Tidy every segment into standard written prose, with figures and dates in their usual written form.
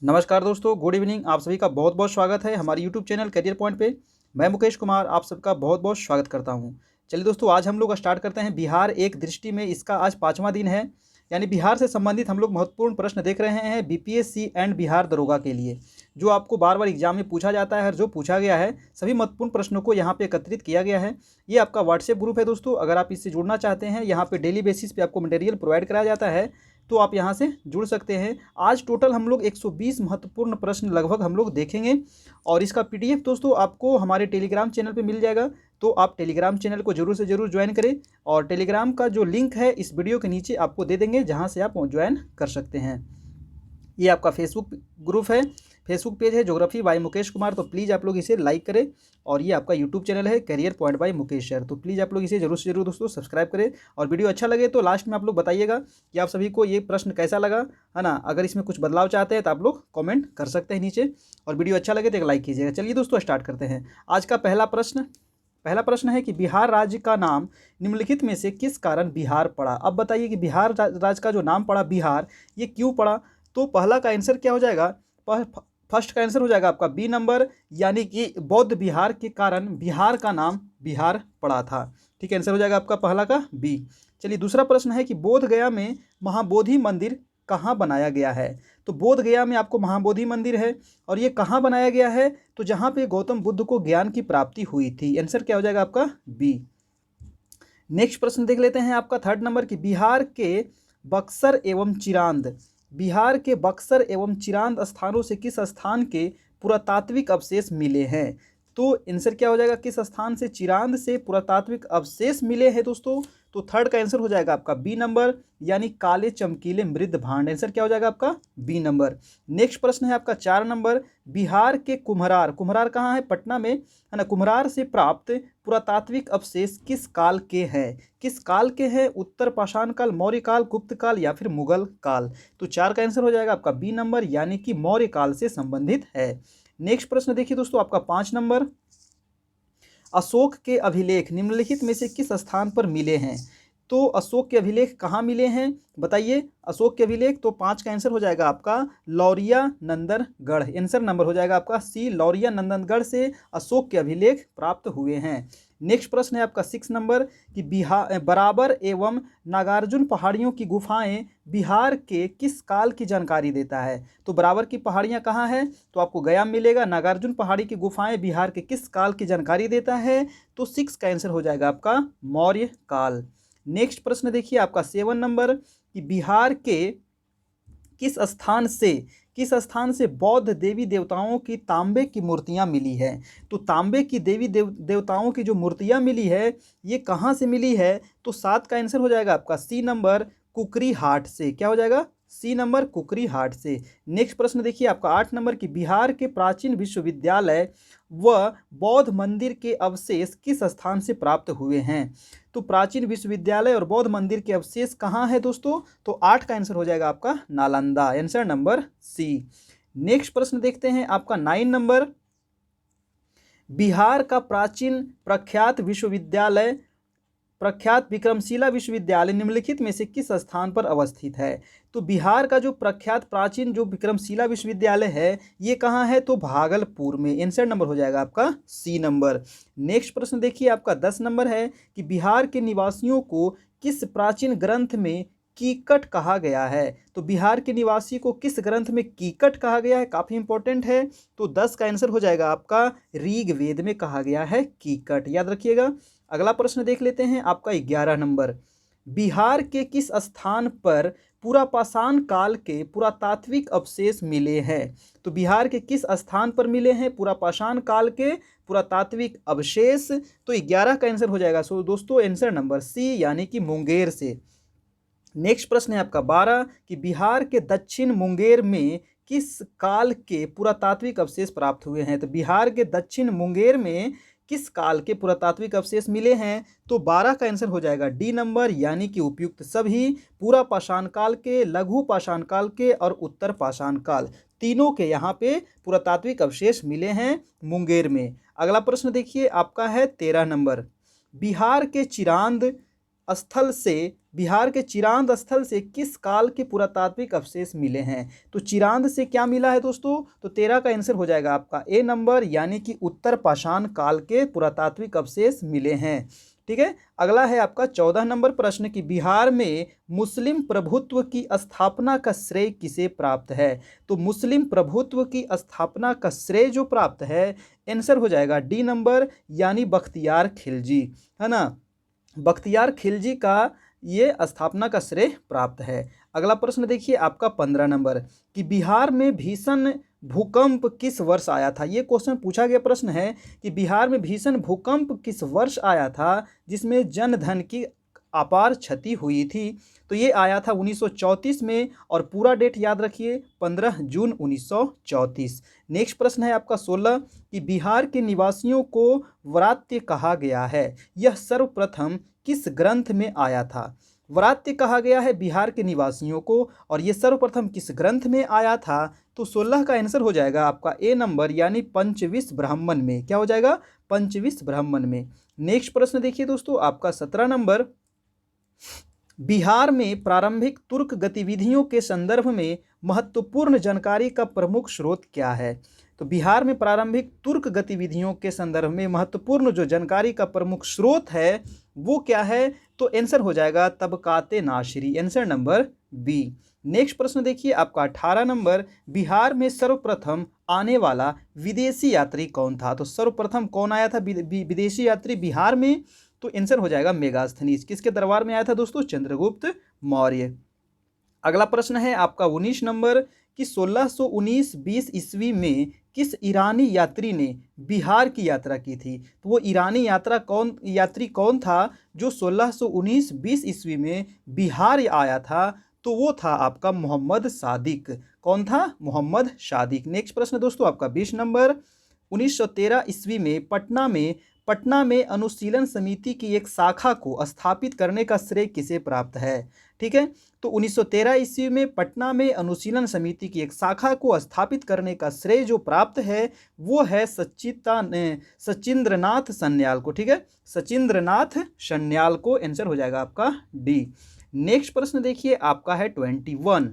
नमस्कार दोस्तों, good evening. आप सभी का बहुत बहुत स्वागत है हमारे यूट्यूब चैनल करियर पॉइंट पे। मैं मुकेश कुमार आप सबका बहुत बहुत स्वागत करता हूं। चलिए दोस्तों, आज हम लोग स्टार्ट करते हैं बिहार एक दृष्टि में। इसका आज 5वां दिन है, यानी बिहार से संबंधित हम लोग महत्वपूर्ण प्रश्न देख रहे हैं बीपीएससी एंड बिहार दरोगा के लिए, जो आपको बार बार एग्जाम में पूछा जाता है और जो पूछा गया है सभी महत्वपूर्ण प्रश्नों को यहाँ पे एकत्रित किया गया है। ये आपका व्हाट्सएप ग्रुप है दोस्तों, अगर आप इससे जुड़ना चाहते हैं, यहाँ पे डेली बेसिस पे आपको मटेरियल प्रोवाइड कराया जाता है, तो आप यहाँ से जुड़ सकते हैं। आज टोटल हम लोग 120 महत्वपूर्ण प्रश्न लगभग हम लोग देखेंगे और इसका पीडीएफ दोस्तों आपको हमारे टेलीग्राम चैनल पे मिल जाएगा। तो आप टेलीग्राम चैनल को जरूर से जरूर ज्वाइन करें और टेलीग्राम का जो लिंक है इस वीडियो के नीचे आपको दे देंगे, जहाँ से आप ज्वाइन कर सकते हैं। ये आपका फेसबुक ग्रुप है, फेसबुक पेज है ज्योग्राफी बाय मुकेश कुमार, तो प्लीज़ आप लोग इसे लाइक करें। और ये आपका यूट्यूब चैनल है career point by Mukesh sir, तो प्लीज़ आप लोग इसे जरूर से जरूर दोस्तों सब्सक्राइब करें। और वीडियो अच्छा लगे तो लास्ट में आप लोग बताइएगा कि आप सभी को ये प्रश्न कैसा लगा, है ना। अगर इसमें कुछ बदलाव चाहते हैं तो आप लोग कॉमेंट कर सकते हैं नीचे, और वीडियो अच्छा लगे तो एक लाइक कीजिएगा। चलिए दोस्तों स्टार्ट करते हैं। आज का पहला प्रश्न है कि बिहार राज्य का नाम निम्नलिखित में से किस कारण बिहार पड़ा। अब बताइए कि बिहार राज्य का जो नाम पड़ा बिहार, ये क्यों पड़ा। तो पहला का आंसर क्या हो जाएगा, फर्स्ट का आंसर हो जाएगा आपका बी नंबर, यानी कि बौद्ध विहार के कारण बिहार का नाम बिहार पड़ा था। ठीक है, आंसर हो जाएगा आपका पहला का बी। चलिए दूसरा प्रश्न है कि बोध गया में महाबोधि मंदिर कहाँ बनाया गया है। तो बोध गया में आपको महाबोधि मंदिर है, और ये कहाँ बनाया गया है, तो जहाँ पे गौतम बुद्ध को ज्ञान की प्राप्ति हुई थी। आंसर क्या हो जाएगा आपका बी। नेक्स्ट प्रश्न देख लेते हैं आपका थर्ड नंबर की बिहार के बक्सर एवं चिरांद, बिहार के बक्सर एवं चिरांद स्थानों से किस स्थान के पुरातात्विक अवशेष मिले हैं। तो आंसर क्या हो जाएगा, किस स्थान से चिरांद से पुरातात्विक अवशेष मिले हैं दोस्तों। तो थर्ड का आंसर हो जाएगा आपका बी नंबर, यानी काले चमकीले मृद भांड। आंसर क्या हो जाएगा आपका बी नंबर। नेक्स्ट प्रश्न है आपका 4 नंबर, बिहार के कुम्हरार, कुम्हरार कहाँ है, पटना में, है ना। कुम्हरार से प्राप्त पुरातात्विक अवशेष किस काल के हैं, किस काल के हैं, उत्तर पाषाण काल, मौर्य काल, गुप्त काल या फिर मुगल काल। तो 4 का आंसर हो जाएगा आपका बी नंबर, यानी कि मौर्य काल से संबंधित है। नेक्स्ट प्रश्न देखिए दोस्तों आपका 5 नंबर, अशोक के अभिलेख निम्नलिखित में से किस स्थान पर मिले हैं। तो अशोक के अभिलेख कहाँ मिले हैं बताइए, अशोक के अभिलेख। तो 5 का आंसर हो जाएगा आपका लौरिया नंदनगढ़। आंसर नंबर हो जाएगा आपका सी, लौरिया नंदनगढ़ से अशोक के अभिलेख प्राप्त हुए हैं। नेक्स्ट प्रश्न है आपका 6 नंबर कि बिहार बराबर एवं नागार्जुन पहाड़ियों की गुफाएं बिहार के किस काल की जानकारी देता है। तो बराबर की पहाड़ियां कहाँ हैं, तो आपको गया मिलेगा। नागार्जुन पहाड़ी की गुफाएं बिहार के किस काल की जानकारी देता है, तो 6 का आंसर हो जाएगा आपका मौर्य काल। नेक्स्ट प्रश्न देखिए आपका 7 नंबर कि बिहार के किस स्थान से बौद्ध देवी देवताओं की तांबे की मूर्तियां मिली है। तो तांबे की देवी देवताओं की जो मूर्तियां मिली है ये कहाँ से मिली है, तो 7 का आंसर हो जाएगा आपका सी नंबर, कुकरी हाट से। क्या हो जाएगा, सी नंबर, कुकरी हाट से। नेक्स्ट प्रश्न देखिए आपका 8 नंबर की बिहार के प्राचीन विश्वविद्यालय व बौद्ध मंदिर के अवशेष किस स्थान से प्राप्त हुए हैं। तो प्राचीन विश्वविद्यालय और बौद्ध मंदिर के अवशेष कहाँ है दोस्तों, तो 8 का आंसर हो जाएगा आपका Nalanda. Answer number C. Next प्रश्न देखते हैं आपका 9 नंबर, बिहार का प्राचीन प्रख्यात विक्रमशिला विश्वविद्यालय निम्नलिखित में से किस स्थान पर अवस्थित है। तो बिहार का जो प्रख्यात प्राचीन जो विक्रमशिला विश्वविद्यालय है ये कहाँ है, तो भागलपुर में। आंसर नंबर हो जाएगा आपका सी नंबर। नेक्स्ट प्रश्न देखिए आपका 10 नंबर है कि बिहार के निवासियों को किस प्राचीन ग्रंथ में कीकट कहा गया है। तो बिहार के निवासी को किस ग्रंथ में कीकट कहा गया है, काफ़ी इंपॉर्टेंट है। तो 10 का आंसर हो जाएगा आपका ऋग्वेद में कहा गया है कीकट, याद रखिएगा। अगला प्रश्न देख लेते हैं आपका 11 नंबर, बिहार के किस स्थान पर पुरापाषाण काल के पुरातात्विक अवशेष मिले हैं। तो बिहार के किस स्थान पर मिले हैं पुरापाषाण काल के पुरातात्विक अवशेष। तो 11 का आंसर हो जाएगा सो दोस्तों आंसर नंबर सी, यानी कि मुंगेर से। नेक्स्ट प्रश्न है आपका 12 कि बिहार के दक्षिण मुंगेर में किस काल के पुरातात्विक अवशेष प्राप्त हुए हैं। तो बिहार के दक्षिण मुंगेर में किस काल के पुरातात्विक अवशेष मिले हैं। तो 12 का आंसर हो जाएगा डी नंबर, यानी कि उपयुक्त सभी पूरा पाषाण काल के, लघु पाषाण काल के और उत्तर पाषाण काल, तीनों के यहाँ पे पुरातात्विक अवशेष मिले हैं मुंगेर में। अगला प्रश्न देखिए आपका है 13 नंबर, बिहार के चिरांद स्थल से, बिहार के चिरांद स्थल से किस काल के पुरातात्विक अवशेष मिले हैं? तो चिरांद से क्या मिला है दोस्तों? तो 13 का आंसर हो जाएगा आपका ए नंबर, यानी कि उत्तर पाषाण काल के पुरातात्विक अवशेष मिले हैं। ठीक है, अगला है आपका 14 नंबर प्रश्न कि बिहार में मुस्लिम प्रभुत्व की स्थापना का श्रेय किसे प्राप्त है? तो मुस्लिम प्रभुत्व की स्थापना का श्रेय जो प्राप्त है, आंसर हो जाएगा डी नंबर, यानी बख्तियार खिलजी, है ना। बख्तियार खिलजी का ये स्थापना का श्रेय प्राप्त है। अगला प्रश्न देखिए आपका 15 नंबर कि बिहार में भीषण भूकंप किस वर्ष आया था? ये क्वेश्चन पूछा गया प्रश्न है कि बिहार में भीषण भूकंप किस वर्ष आया था जिसमें जन धन की अपार क्षति हुई थी? तो ये आया था 1934 में, और पूरा डेट याद रखिए 15 जून 1934। नेक्स्ट प्रश्न है आपका 16 कि बिहार के निवासियों को व्रात्य कहा गया है, यह सर्वप्रथम किस ग्रंथ में आया था? व्रात्य कहा गया है बिहार के निवासियों को, और ये सर्वप्रथम किस ग्रंथ में आया था? तो 16 का आंसर हो जाएगा आपका ए नंबर, यानी पंचविंश ब्राह्मण में। क्या हो जाएगा? पंचविंश ब्राह्मण में। नेक्स्ट प्रश्न देखिए दोस्तों आपका 17 नंबर, बिहार में प्रारंभिक तुर्क गतिविधियों के संदर्भ में महत्वपूर्ण जानकारी का प्रमुख स्रोत क्या है? तो बिहार में प्रारंभिक तुर्क गतिविधियों के संदर्भ में महत्वपूर्ण जो जानकारी का प्रमुख स्रोत है वो क्या है? तो आंसर हो जाएगा Tabaqat Nasiri, answer number B. Next प्रश्न देखिए आपका 18 नंबर, बिहार में सर्वप्रथम आने वाला विदेशी यात्री कौन था? तो सर्वप्रथम कौन आया था विदेशी यात्री बिहार में? तो आंसर हो जाएगा मेगास्थनीज। किसके दरबार में आया था दोस्तों? चंद्रगुप्त मौर्य। अगला प्रश्न है आपका 19 नंबर कि 1619-20 ईस्वी में किस ईरानी यात्री ने बिहार की यात्रा की थी? तो वो ईरानी यात्री कौन था जो 1619-20 ईस्वी में बिहार आया था? तो वो था आपका मोहम्मद सादिक। कौन था? मोहम्मद सादिक। नेक्स्ट प्रश्न दोस्तों आपका 20 नंबर, 1913 ईस्वी में पटना में अनुशीलन समिति की एक शाखा को स्थापित करने का श्रेय किसे प्राप्त है? ठीक है, तो 1913 ईस्वी में पटना में अनुशीलन समिति की एक शाखा को स्थापित करने का श्रेय जो प्राप्त है वो है सचिंद्रनाथ सन्याल को। ठीक है, सचिंद्रनाथ सन्याल को, आंसर हो जाएगा आपका डी। नेक्स्ट प्रश्न देखिए आपका है 21,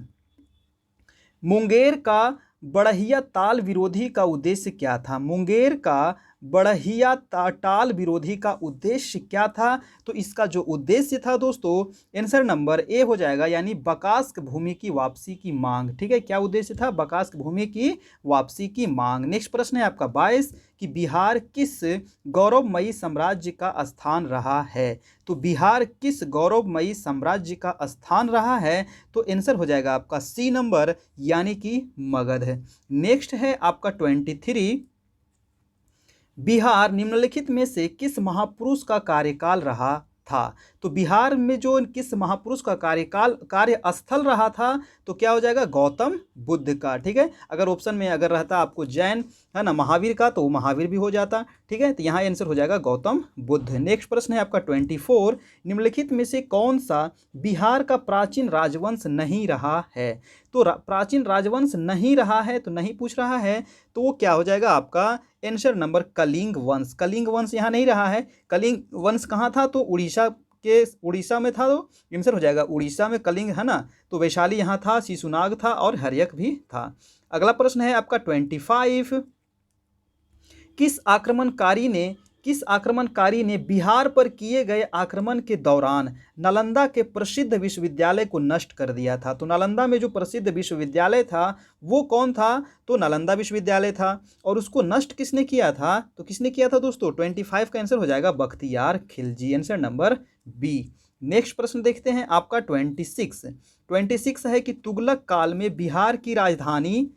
मुंगेर का बढ़हिया ताल विरोधी का उद्देश्य क्या था? मुंगेर का बढ़हिया ताल विरोधी का उद्देश्य क्या था? तो इसका जो उद्देश्य था दोस्तों, आंसर नंबर ए हो जाएगा, यानी बकास्क भूमि की वापसी की मांग। ठीक है, क्या उद्देश्य था? बकास्क भूमि की वापसी की मांग। नेक्स्ट प्रश्न है आपका 22 कि बिहार किस गौरवमयी साम्राज्य का स्थान रहा है? तो बिहार किस गौरवमयी साम्राज्य का स्थान रहा है? तो आंसर हो जाएगा आपका सी नंबर, यानी कि मगध। नेक्स्ट है आपका 23, बिहार निम्नलिखित में से किस महापुरुष का कार्यकाल रहा था? तो बिहार में जो किस महापुरुष का कार्यस्थल रहा था? तो क्या हो जाएगा? गौतम बुद्ध का। ठीक है, अगर ऑप्शन में अगर रहता आपको जैन, है ना, महावीर का, तो वो महावीर भी हो जाता। ठीक है, तो यहाँ आंसर हो जाएगा गौतम बुद्ध। नेक्स्ट प्रश्न है आपका 24, निम्नलिखित में से कौन सा बिहार का प्राचीन राजवंश नहीं रहा है? तो प्राचीन राजवंश नहीं रहा है, तो नहीं पूछ रहा है, तो वो क्या हो जाएगा आपका आंसर नंबर कलिंग वंश। कलिंग वंश यहाँ नहीं रहा है। कलिंग वंश कहाँ था? तो उड़ीसा में था, तो आंसर हो जाएगा उड़ीसा में कलिंग, है ना। तो वैशाली यहाँ था, शिशुनाग था और हर्यक भी था। अगला प्रश्न है आपका 25, किस आक्रमणकारी ने बिहार पर किए गए आक्रमण के दौरान नालंदा के प्रसिद्ध विश्वविद्यालय को नष्ट कर दिया था? तो नालंदा में जो प्रसिद्ध विश्वविद्यालय था वो कौन था? तो नालंदा विश्वविद्यालय था। और उसको नष्ट किसने किया था? तो किसने किया था दोस्तों? 25 का आंसर हो जाएगा Bakhtiyar Khilji, answer number B. Next प्रश्न देखते हैं आपका 26 है कि तुगलक काल में बिहार की राजधानी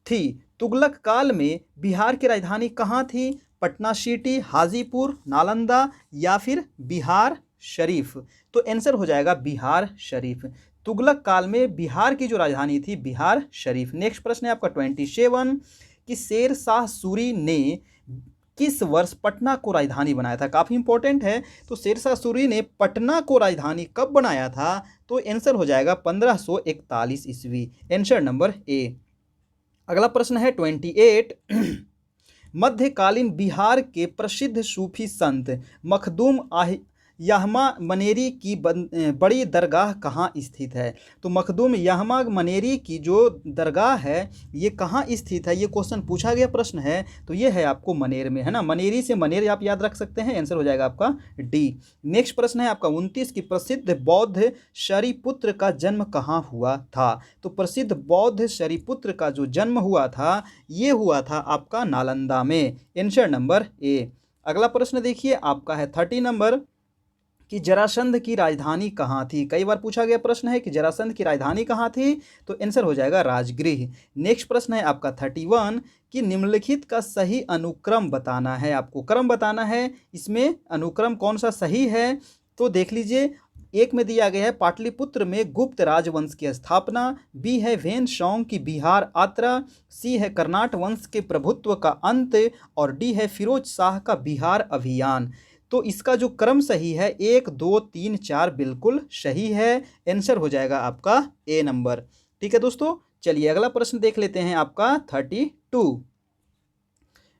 थी। तुगलक काल में बिहार की राजधानी कहाँ थी? पटना सिटी, हाजीपुर, नालंदा या फिर बिहार शरीफ? तो आंसर हो जाएगा बिहार शरीफ। तुगलक काल में बिहार की जो राजधानी थी बिहार शरीफ। नेक्स्ट प्रश्न है आपका 27 कि शेर शाह सूरी ने किस वर्ष पटना को राजधानी बनाया था? काफ़ी इंपॉर्टेंट है। तो शेर शाह सूरी ने पटना को राजधानी कब बनाया था? तो आंसर हो जाएगा 1541 ईस्वी, आंसर नंबर ए। अगला प्रश्न है 28, मध्यकालीन बिहार के प्रसिद्ध सूफी संत मखदूम यहमा मनेरी की बड़ी दरगाह कहाँ स्थित है? तो मखदूम यहमा मनेरी की जो दरगाह है ये कहाँ स्थित है, ये क्वेश्चन पूछा गया प्रश्न है। तो ये है आपको मनेर में, है ना। मनेरी से मनेर आप याद रख सकते हैं, आंसर हो जाएगा आपका डी। नेक्स्ट प्रश्न है आपका 29 की प्रसिद्ध बौद्ध शरीपुत्र का जन्म कहाँ हुआ था? तो प्रसिद्ध बौद्ध शरीपुत्र का जो जन्म हुआ था ये हुआ था आपका नालंदा में, आंसर नंबर ए। अगला प्रश्न देखिए आपका है 30 नंबर कि जरासंध की राजधानी कहाँ थी? कई बार पूछा गया प्रश्न है कि जरासंध की राजधानी कहाँ थी, तो आंसर हो जाएगा राजगृह। नेक्स्ट प्रश्न है आपका 31 कि निम्नलिखित का सही अनुक्रम बताना है, आपको क्रम बताना है, इसमें अनुक्रम कौन सा सही है। तो देख लीजिए, एक में दिया गया है पाटलिपुत्र में गुप्त राजवंश की स्थापना, बी है वेन सॉन्ग की बिहार यात्रा, सी है कर्नाट वंश के प्रभुत्व का अंत, और डी है फिरोज शाह का बिहार अभियान। तो इसका जो क्रम सही है 1 2 3 4 बिल्कुल सही है, आंसर हो जाएगा आपका ए नंबर। ठीक है दोस्तों, चलिए अगला प्रश्न देख लेते हैं आपका 32।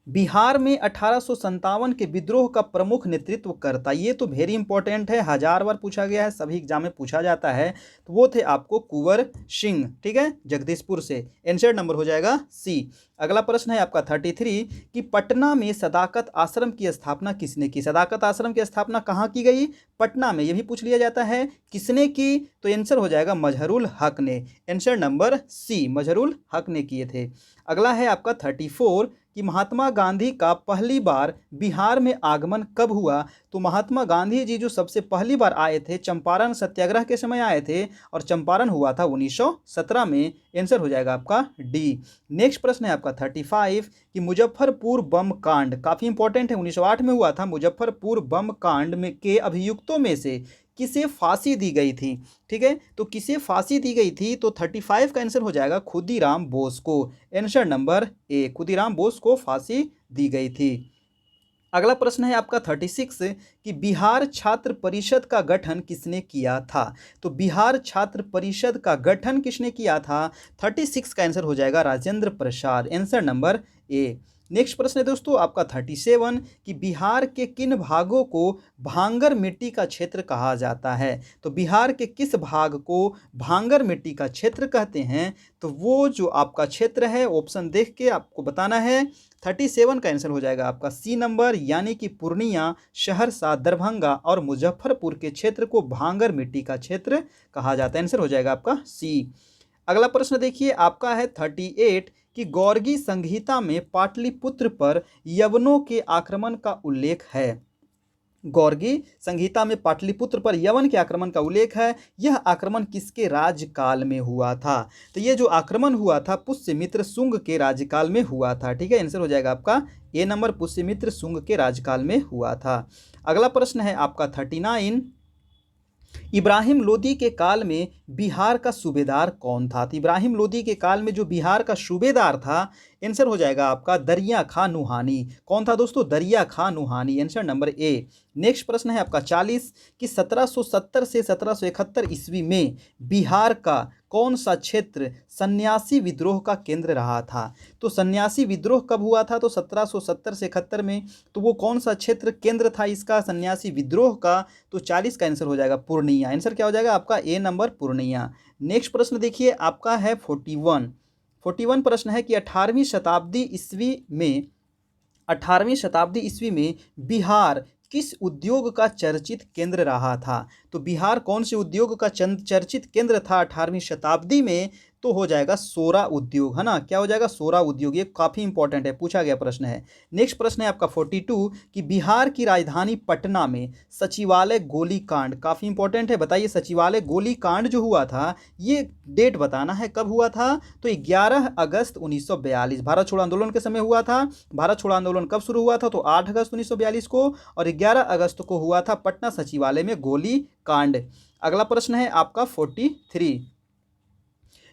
बिहार में 1857 के विद्रोह का प्रमुख नेतृत्व करता, ये तो वेरी इंपॉर्टेंट है, 1000 बार पूछा गया है, सभी एग्जाम में पूछा जाता है। तो वो थे आपको कुंवर सिंह, ठीक है, जगदीशपुर से, आंसर नंबर हो जाएगा सी। अगला प्रश्न है आपका 33 कि पटना में सदाकत आश्रम की स्थापना किसने की? सदाकत आश्रम की स्थापना कहाँ की गई? पटना में, ये भी पूछ लिया जाता है किसने की, तो आंसर हो जाएगा मजहरुल हक ने, आंसर नंबर सी, मजहरुल हक ने किए थे। अगला है आपका 34 कि महात्मा गांधी का पहली बार बिहार में आगमन कब हुआ? तो महात्मा गांधी जी जो सबसे पहली बार आए थे चंपारण सत्याग्रह के समय आए थे, और चंपारण हुआ था 1917 में, आंसर हो जाएगा आपका डी। नेक्स्ट प्रश्न है आपका 35 कि मुजफ्फरपुर बम कांड काफ़ी इंपॉर्टेंट है, 1908 में हुआ था। मुजफ्फरपुर बम कांड में के अभियुक्तों में से किसे फांसी दी गई थी? ठीक है, तो किसे फांसी दी गई थी? तो 35 का आंसर हो जाएगा खुदीराम बोस को, आंसर नंबर ए, खुदीराम बोस को फांसी दी गई थी। अगला प्रश्न है आपका 36 कि बिहार छात्र परिषद का गठन किसने किया था? तो बिहार छात्र परिषद का गठन किसने किया था? 36 का आंसर हो जाएगा Rajendra Prasad, answer number A. Next प्रश्न है दोस्तों आपका 37 कि बिहार के किन भागों को भांगर मिट्टी का क्षेत्र कहा जाता है? तो बिहार के किस भाग को भांगर मिट्टी का क्षेत्र कहते हैं? तो वो जो आपका क्षेत्र है ऑप्शन देख के आपको बताना है। 37 का आंसर हो जाएगा आपका सी नंबर, यानी कि पूर्णिया, सहरसा, दरभंगा और मुजफ्फरपुर के क्षेत्र को भांगर मिट्टी का क्षेत्र कहा जाता है, आंसर हो जाएगा आपका सी। अगला प्रश्न देखिए आपका है 38 कि गौरगी संहिता में पाटलिपुत्र पर यवनों के आक्रमण का उल्लेख है। गौरगी संहिता में पाटलिपुत्र पर यवन के आक्रमण का उल्लेख है, यह आक्रमण किसके राज्यकाल में हुआ था? तो ये जो आक्रमण हुआ था पुष्यमित्र शुंग के राज्यकाल में हुआ था, ठीक है, आंसर हो जाएगा आपका ए नंबर, पुष्यमित्र शुंग के राज्यकाल में हुआ था। अगला प्रश्न है आपका 39 इब्राहिम लोदी के काल में बिहार का सूबेदार कौन था? तो इब्राहिम लोदी के काल में जो बिहार का सूबेदार था, आंसर हो जाएगा आपका दरिया खां नुहानी। कौन था दोस्तों? Darya Khan Nuhani, answer number A. Next प्रश्न है आपका 40 कि 1770 से 1771 ईस्वी में बिहार का कौन सा क्षेत्र सन्यासी विद्रोह का केंद्र रहा था? तो सन्यासी विद्रोह कब हुआ था? तो 1770 से 71 में। तो वो कौन सा क्षेत्र केंद्र था इसका सन्यासी विद्रोह का? तो 40 का आंसर हो जाएगा पूर्णिया, आंसर क्या हो जाएगा आपका ए नंबर, पूर्णिया। नेक्स्ट प्रश्न देखिए आपका है 41 प्रश्न है कि 18वीं शताब्दी ईस्वी में बिहार किस उद्योग का चर्चित केंद्र रहा था? तो बिहार कौन से उद्योग का चर्चित केंद्र था 18वीं शताब्दी में? तो हो जाएगा सोरा उद्योग, है ना, क्या हो जाएगा? सोरा उद्योग, ये काफ़ी इंपॉर्टेंट है, पूछा गया प्रश्न है। नेक्स्ट प्रश्न है आपका 42 कि बिहार की राजधानी पटना में सचिवालय गोलीकांड, काफ़ी इंपॉर्टेंट है, बताइए सचिवालय गोलीकांड जो हुआ था ये डेट बताना है कब हुआ था? तो 11 अगस्त 1942 भारत छोड़ो आंदोलन के समय हुआ था। भारत छोड़ो आंदोलन कब शुरू हुआ था? तो 8 अगस्त 1942 को, और 11 अगस्त को हुआ था पटना सचिवालय में गोली कांड। अगला प्रश्न है आपका 43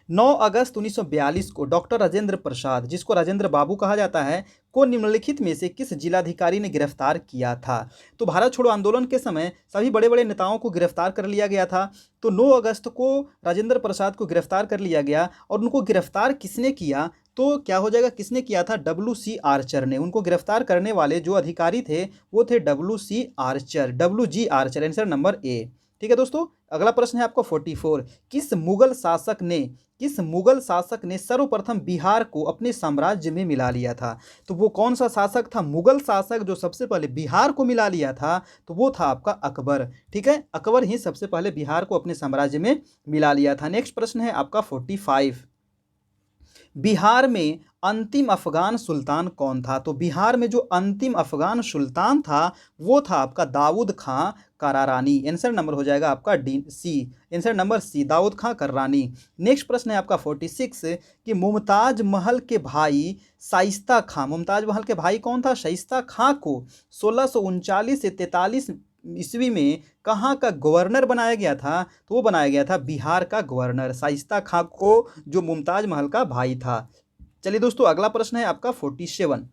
9 अगस्त 1942 को डॉक्टर राजेंद्र प्रसाद, जिसको राजेंद्र बाबू कहा जाता है, को निम्नलिखित में से किस जिलाधिकारी ने गिरफ्तार किया था? तो भारत छोड़ो आंदोलन के समय सभी बड़े बड़े नेताओं को गिरफ्तार कर लिया गया था। तो 9 अगस्त को राजेंद्र प्रसाद को गिरफ्तार कर लिया गया, और उनको गिरफ्तार किसने किया? तो क्या हो जाएगा, किसने किया था, WC आर्चर ने। उनको गिरफ्तार करने वाले जो अधिकारी थे वो थे WC Archer, WG Archer, answer number ए। ठीक है दोस्तों, अगला प्रश्न है आपको 44। किस मुगल शासक ने सर्वप्रथम बिहार को अपने साम्राज्य में मिला लिया था? तो वो कौन सा शासक था, मुगल शासक जो सबसे पहले बिहार को मिला लिया था, तो वो था आपका अकबर। ठीक है, अकबर ही सबसे पहले बिहार को अपने साम्राज्य में मिला लिया था। नेक्स्ट प्रश्न है आपका 45। बिहार में अंतिम अफगान सुल्तान कौन था? तो बिहार में जो अंतिम अफगान सुल्तान था वो था आपका दाऊद खां करारानी। आंसर नंबर हो जाएगा आपका D C, answer number C, Daud Khan Karrani. Next प्रश्न है आपका 46 कि मुमताज महल के भाई शाइस्ता खां, मुमताज महल के भाई कौन था, शाइस्ता खां को 1639 से 43 ईस्वी में कहाँ का गवर्नर बनाया गया था? तो वो बनाया गया था बिहार का गवर्नर, शाइस्ता खां को, जो मुमताज महल का भाई था। चलिए दोस्तों, अगला प्रश्न है आपका 47।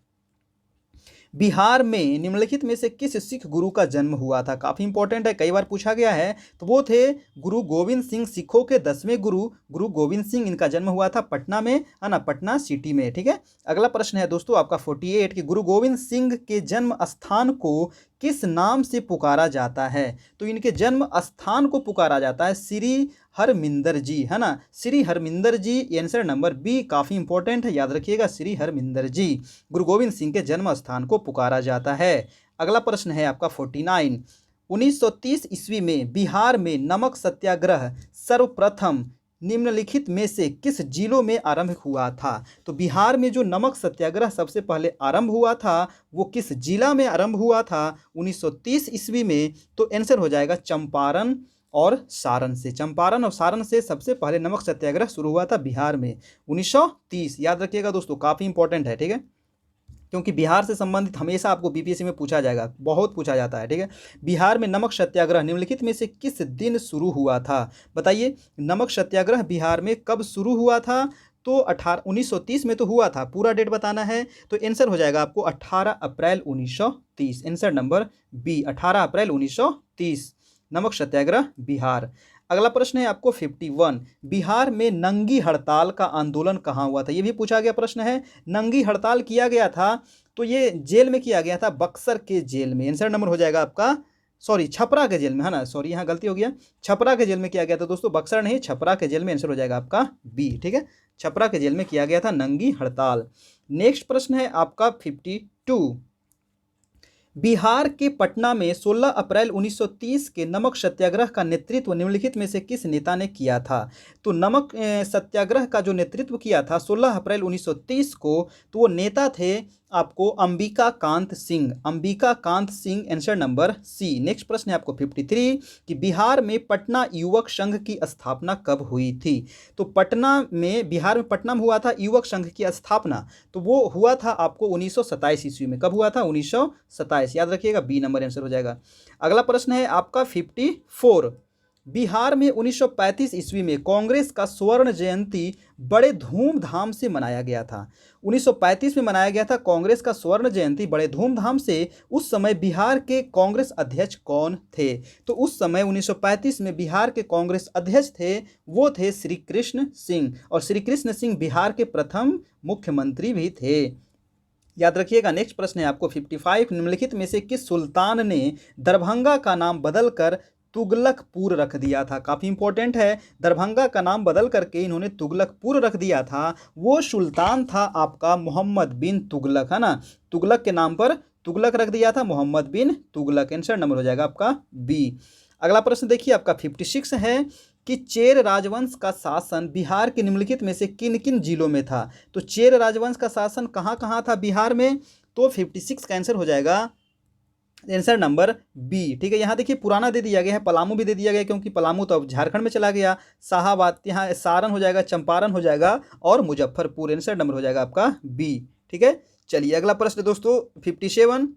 बिहार में निम्नलिखित में से किस सिख गुरु का जन्म हुआ था? काफ़ी इंपॉर्टेंट है, कई बार पूछा गया है। तो वो थे गुरु गोविंद सिंह, सिखों के 10वें गुरु गुरु गोविंद सिंह। इनका जन्म हुआ था पटना में, है ना, पटना सिटी में। ठीक है, अगला प्रश्न है दोस्तों आपका 48 कि गुरु गोविंद सिंह के जन्म स्थान को किस नाम से पुकारा जाता है? तो इनके जन्म स्थान को पुकारा जाता है श्री हरमिंदर जी, है ना, श्री हरमिंदर जी। आंसर नंबर बी, काफ़ी इंपॉर्टेंट है, याद रखिएगा, श्री हरमिंदर जी गुरु गोविंद सिंह के जन्म स्थान को पुकारा जाता है। अगला प्रश्न है आपका 49। 1930 ईस्वी में बिहार में नमक सत्याग्रह सर्वप्रथम निम्नलिखित में से किस जिलों में आरंभ हुआ था? तो बिहार में जो नमक सत्याग्रह सबसे पहले आरंभ हुआ था वो किस जिला में आरंभ हुआ था 1930 ईस्वी में? तो आंसर हो जाएगा चंपारण और सारण से। चंपारण और सारण से सबसे पहले नमक सत्याग्रह शुरू हुआ था बिहार में 1930। याद रखिएगा दोस्तों, काफ़ी इंपॉर्टेंट है। ठीक है, क्योंकि बिहार से संबंधित हमेशा आपको बीपीएससी में पूछा जाएगा, बहुत पूछा जाता है। ठीक है, बिहार में नमक सत्याग्रह निम्नलिखित में से किस दिन शुरू हुआ था? बताइए, नमक सत्याग्रह बिहार में कब शुरू हुआ था? तो 1930 में तो हुआ था, पूरा डेट बताना है। तो आंसर हो जाएगा आपको 18 अप्रैल 1930, आंसर नंबर बी, 18 अप्रैल 1930 नमक सत्याग्रह बिहार। अगला प्रश्न है आपको 51। बिहार में नंगी हड़ताल का आंदोलन कहाँ हुआ था? ये भी पूछा गया प्रश्न है। नंगी हड़ताल किया गया था तो ये जेल में किया गया था, बक्सर के जेल में। आंसर नंबर हो जाएगा आपका, सॉरी, छपरा के जेल में, है ना, सॉरी यहाँ गलती हो गया, छपरा के जेल में किया गया था दोस्तों, बक्सर नहीं, छपरा के जेल में। आंसर हो जाएगा आपका बी। ठीक है, छपरा के जेल में किया गया था नंगी हड़ताल। नेक्स्ट प्रश्न है आपका 52। बिहार के पटना में 16 अप्रैल 1930 के नमक सत्याग्रह का नेतृत्व निम्नलिखित में से किस नेता ने किया था? तो नमक सत्याग्रह का जो नेतृत्व किया था 16 अप्रैल 1930 को, तो वो नेता थे आपको Ambika Kant Singh, Ambika Kant Singh, answer number C. Next प्रश्न है आपको 53 कि बिहार में पटना युवक संघ की स्थापना कब हुई थी? तो बिहार में पटना में हुआ था युवक संघ की स्थापना, तो वो हुआ था आपको 1927 ईस्वी में। कब हुआ था? 1927, याद रखिएगा, बी नंबर आंसर हो जाएगा। अगला प्रश्न है आपका 54। बिहार में 1935 ईस्वी में कांग्रेस का स्वर्ण जयंती बड़े धूमधाम से मनाया गया था। 1935 में मनाया गया था कांग्रेस का स्वर्ण जयंती बड़े धूमधाम से। उस समय बिहार के कांग्रेस अध्यक्ष कौन थे? तो उस समय 1935 में बिहार के कांग्रेस अध्यक्ष थे, वो थे श्री कृष्ण सिंह, और श्री कृष्ण सिंह बिहार के प्रथम मुख्यमंत्री भी थे। याद रखिएगा। नेक्स्ट प्रश्न है आपको 55। निम्नलिखित में से किस सुल्तान ने दरभंगा का नाम बदलकर तुगलकपुर रख दिया था? काफ़ी इंपॉर्टेंट है, दरभंगा का नाम बदल करके इन्होंने तुगलकपुर रख दिया था। वो सुल्तान था आपका मोहम्मद बिन तुगलक, है ना, तुगलक के नाम पर तुगलक रख दिया था, मोहम्मद बिन तुगलक। आंसर नंबर हो जाएगा आपका बी। अगला प्रश्न देखिए आपका 56 है कि चेर राजवंश का शासन बिहार के निम्नलिखित में से किन किन जिलों में था? तो चेर राजवंश का शासन कहाँ कहाँ था बिहार में? तो 56 का आंसर हो जाएगा आंसर नंबर बी। ठीक है, यहाँ देखिए पुराना दे दिया गया है, पलामू भी दे दिया गया, क्योंकि पलामू तो अब झारखंड में चला गया। शाहाबाद, यहाँ सारण हो जाएगा, चंपारण हो जाएगा, और मुजफ्फरपुर। आंसर नंबर हो जाएगा आपका बी। ठीक है, चलिए अगला प्रश्न दोस्तों 57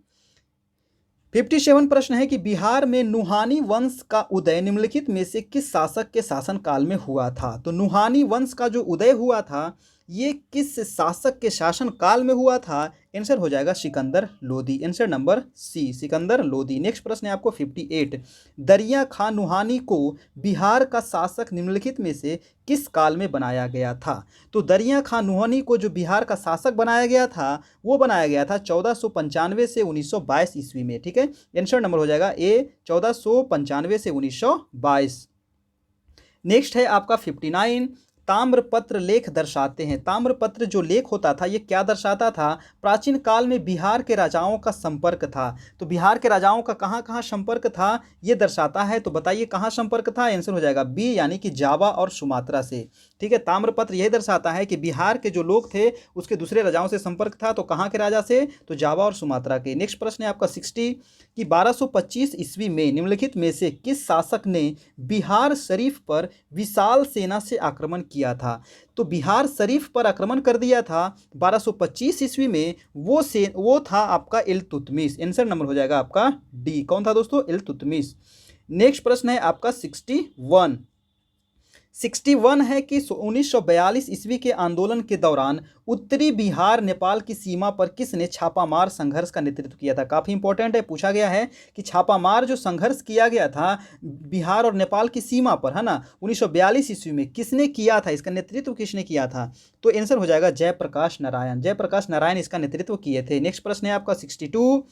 प्रश्न है कि बिहार में नुहानी वंश का उदय निम्नलिखित में से किस शासक के शासन काल में हुआ था? तो नुहानी वंश का जो उदय हुआ था ये किस शासक के शासन काल में हुआ था? आंसर हो जाएगा Sikandar Lodi. Answer number C, Sikandar Lodi. Next प्रश्न है आपको 58। दरिया खान नुहानी को बिहार का शासक निम्नलिखित में से किस काल में बनाया गया था? तो दरिया खान नुहानी को जो बिहार का शासक बनाया गया था वो बनाया गया था 1495 से 1922 ईस्वी में। ठीक है, आंसर नंबर हो जाएगा ए, 1495 से 1922। नेक्स्ट है आपका 59। ताम्रपत्र लेख दर्शाते हैं। ताम्रपत्र जो लेख होता था ये क्या दर्शाता था? प्राचीन काल में बिहार के राजाओं का संपर्क था। तो बिहार के राजाओं का कहाँ कहाँ संपर्क था ये दर्शाता है। तो बताइए कहाँ संपर्क था? आंसर हो जाएगा बी, यानी कि जावा और सुमात्रा से। ठीक है, ताम्रपत्र यही दर्शाता है कि बिहार के जो लोग थे उसके दूसरे राजाओं से संपर्क था। तो कहाँ के राजा से? तो जावा और सुमात्रा के। नेक्स्ट प्रश्न है आपका 60 कि 1225 ईस्वी में निम्नलिखित में से किस शासक ने बिहार शरीफ पर विशाल सेना से आक्रमण किया था? तो बिहार शरीफ पर आक्रमण कर दिया था 1225 ईस्वी में, वो था आपका इल्तुतमिश। आंसर नंबर हो जाएगा आपका डी। कौन था दोस्तों? इल्तुतमिश। नेक्स्ट प्रश्न है आपका 61 है कि 1942 ईस्वी के आंदोलन के दौरान उत्तरी बिहार नेपाल की सीमा पर किसने छापामार संघर्ष का नेतृत्व किया था? काफ़ी इंपॉर्टेंट है, पूछा गया है कि छापामार जो संघर्ष किया गया था बिहार और नेपाल की सीमा पर, है ना, 1942 ईस्वी में किसने किया था? इसका नेतृत्व किसने किया था? तो आंसर हो जाएगा जयप्रकाश नारायण। जयप्रकाश नारायण इसका नेतृत्व किए थे। नेक्स्ट प्रश्न है आपका 62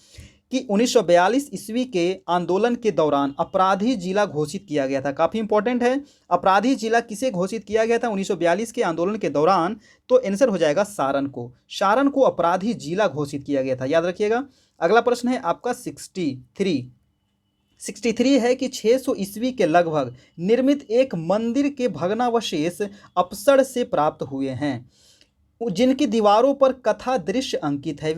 कि 1942 ईस्वी के आंदोलन के दौरान अपराधी जिला घोषित किया गया था। काफ़ी इंपॉर्टेंट है, अपराधी जिला किसे घोषित किया गया था 1942 के आंदोलन के दौरान? तो आंसर हो जाएगा सारण को। सारण को अपराधी जिला घोषित किया गया था, याद रखिएगा। अगला प्रश्न है आपका 63 है कि 600 ईस्वी के लगभग निर्मित एक मंदिर के भग्नावशेष अपसड़ से प्राप्त हुए हैं, जिनकी दीवारों पर कथा दृश्य अंकित है।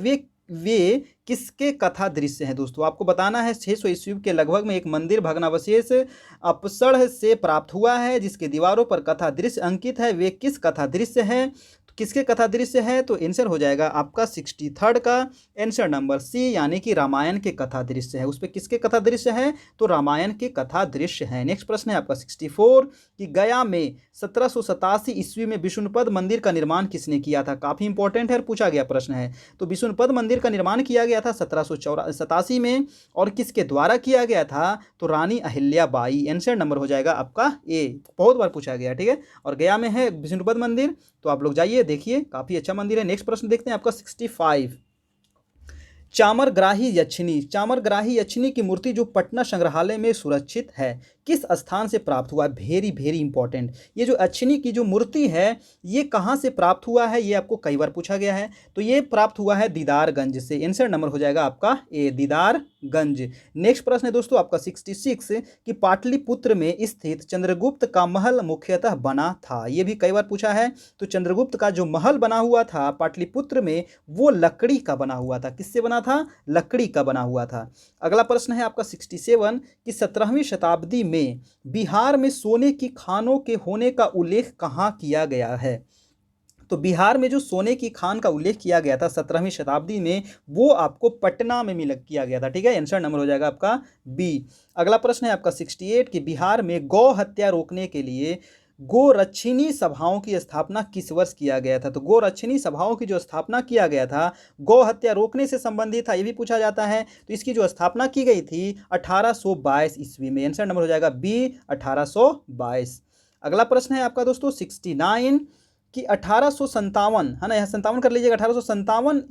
वे किसके कथा दृश्य हैं? दोस्तों आपको बताना है 600 ईस्वी के लगभग में एक मंदिर भग्नावशेष अपसड़ से प्राप्त हुआ है जिसके दीवारों पर कथा दृश्य अंकित है। वे किस कथा दृश्य हैं? किसके कथा दृश्य है? तो आंसर हो जाएगा आपका 63 का आंसर नंबर सी, यानी कि रामायण के कथा दृश्य है। उस पर किसके कथा दृश्य है? तो रामायण के कथा दृश्य है। नेक्स्ट प्रश्न है आपका 64 कि गया में 1787 ईस्वी में विष्णुपद मंदिर का निर्माण किसने किया था? काफ़ी इंपॉर्टेंट है, पूछा गया प्रश्न है। तो विष्णुपद मंदिर का निर्माण किया गया था 1787 में, और किसके द्वारा किया गया था? तो रानी अहिल्याबाई। आंसर नंबर हो जाएगा आपका ए, बहुत बार पूछा गया। ठीक है, और गया में है विष्णुपद मंदिर, तो आप लोग जाइए देखिए, काफ़ी अच्छा मंदिर है। नेक्स्ट प्रश्न देखते हैं आपका 65। चामरग्राही यक्षिणी। चामरग्राही यक्षिणी की मूर्ति जो पटना संग्रहालय में सुरक्षित है किस स्थान से प्राप्त हुआ है? Very very important. ये जो यक्षिणी की जो मूर्ति है ये कहाँ से प्राप्त हुआ है? ये आपको कई बार पूछा गया है। तो ये प्राप्त हुआ है दीदारगंज से। आंसर नंबर हो जाएगा आपका ए, दीदारगंज। नेक्स्ट प्रश्न है दोस्तों आपका 66 कि पाटलिपुत्र में स्थित चंद्रगुप्त का महल मुख्यतः बना था। ये भी कई बार पूछा है। तो चंद्रगुप्त का जो महल बना हुआ था पाटलिपुत्र में वो लकड़ी का बना हुआ था। किससे बना था? लकड़ी का बना हुआ था। अगला प्रश्न है आपका 67 कि 17वीं शताब्दी में बिहार में सोने की खानों के होने का उल्लेख कहाँ किया गया है? तो बिहार में जो सोने की खान का उल्लेख किया गया था 17वीं शताब्दी में वो आपको पटना में किया गया था। ठीक है, आंसर नंबर हो जाएगा आपका बी। अगला प्रश्न है आपका 68 कि बिहार में गौ हत्या रोकने के लिए गोरक्षिणी सभाओं की स्थापना किस वर्ष किया गया था? तो गोरक्षिणी सभाओं की जो स्थापना किया गया था गौ हत्या रोकने से संबंधित था, ये भी पूछा जाता है। तो इसकी जो स्थापना की गई थी 1822 ईस्वी में। आंसर नंबर हो जाएगा बी, 1822। अगला प्रश्न है आपका दोस्तों 69 कि 1857, है ना, यहाँ 57 कर लीजिएगा। 1857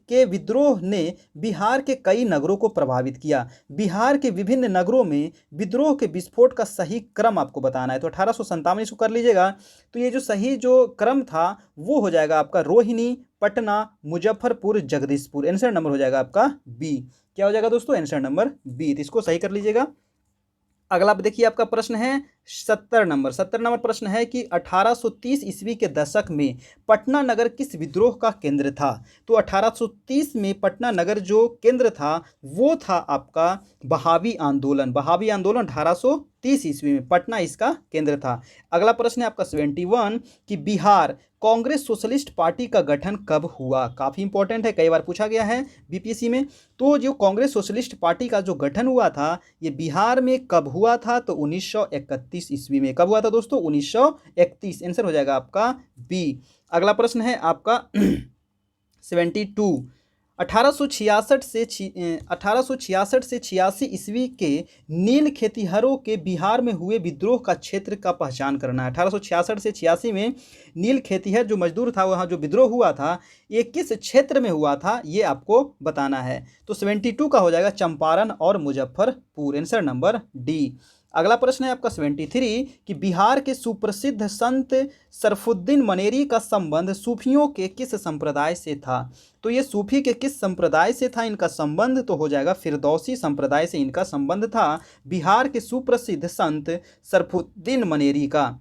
के विद्रोह ने बिहार के कई नगरों को प्रभावित किया। बिहार के विभिन्न नगरों में विद्रोह के विस्फोट का सही क्रम आपको बताना है। तो 1857 इसको कर लीजिएगा। तो ये जो सही जो क्रम था वो हो जाएगा आपका रोहिणी, पटना, मुजफ्फरपुर, जगदीशपुर। आंसर नंबर हो जाएगा आपका बी। क्या हो जाएगा दोस्तों? Answer number B. तो इसको सही कर लीजिएगा। अगला देखिए आपका प्रश्न है 70 नंबर प्रश्न है कि 1830 ईस्वी के दशक में पटना नगर किस विद्रोह का केंद्र था? तो 1830 में पटना नगर जो केंद्र था वो था आपका बहावी आंदोलन। बहावी आंदोलन 1830 ईस्वी में पटना इसका केंद्र था। अगला प्रश्न है आपका 71 कि बिहार कांग्रेस सोशलिस्ट पार्टी का गठन कब हुआ? काफ़ी इंपॉर्टेंट है, कई बार पूछा गया है बीपीएससी में। तो जो कांग्रेस सोशलिस्ट पार्टी का जो गठन हुआ था ये बिहार में कब हुआ था? तो 1931 ईस्वी में। कब हुआ था दोस्तों? 1931। आंसर हो जाएगा आपका बी। अगला प्रश्न है आपका 72। 1866 से 86 ईस्वी के नील खेतिहरों के बिहार में हुए विद्रोह का क्षेत्र का पहचान करना है। 1866 से 86 में नील खेतिहर जो मजदूर था, वहाँ जो विद्रोह हुआ था, ये किस क्षेत्र में हुआ था, ये आपको बताना है। तो 72 का हो जाएगा चंपारण और मुजफ्फरपुर, आंसर नंबर डी। अगला प्रश्न है आपका 73 कि बिहार के सुप्रसिद्ध संत सरफुद्दीन मनेरी का संबंध सूफियों के किस संप्रदाय से था। तो ये सूफी के किस संप्रदाय से था इनका संबंध, तो हो जाएगा फिरदौसी संप्रदाय से इनका संबंध था, बिहार के सुप्रसिद्ध संत सरफुद्दीन मनेरी का।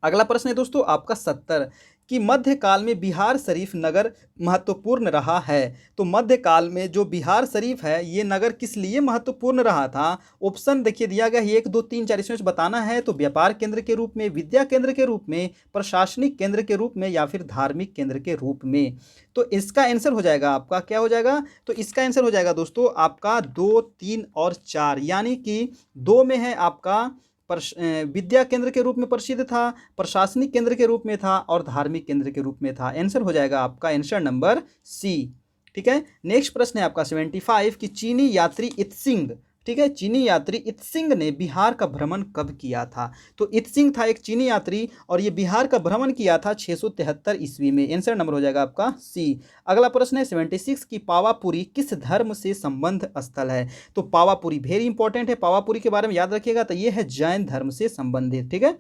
अगला प्रश्न है दोस्तों आपका 70 कि मध्यकाल में बिहार शरीफ नगर महत्वपूर्ण रहा है। तो मध्यकाल में जो बिहार शरीफ है ये नगर किस लिए महत्वपूर्ण रहा था। ऑप्शन देखिए दिया गया है 1 2 3 4, इसमें बताना है। तो व्यापार केंद्र के रूप में, विद्या केंद्र के रूप में, प्रशासनिक केंद्र के रूप में या फिर धार्मिक केंद्र के रूप में। तो इसका आंसर हो जाएगा आपका क्या हो जाएगा, तो इसका आंसर हो जाएगा दोस्तों आपका 2 3 और 4, यानी कि 2 में है आपका विद्या केंद्र के रूप में प्रसिद्ध था, प्रशासनिक केंद्र के रूप में था और धार्मिक केंद्र के रूप में था। आंसर हो जाएगा आपका आंसर नंबर सी। ठीक है, नेक्स्ट प्रश्न है आपका 75 कि चीनी यात्री इत्सिंग, ठीक है, चीनी यात्री इत्सिंग ने बिहार का भ्रमण कब किया था। तो इत्सिंग था एक चीनी यात्री और ये बिहार का भ्रमण किया था 673 ईस्वी में। आंसर नंबर हो जाएगा आपका सी। अगला प्रश्न है 76 की पावापुरी किस धर्म से संबंध स्थल है। तो पावापुरी वेरी इंपॉर्टेंट है, पावापुरी के बारे में याद रखिएगा। तो ये है जैन धर्म से संबंधित, ठीक है,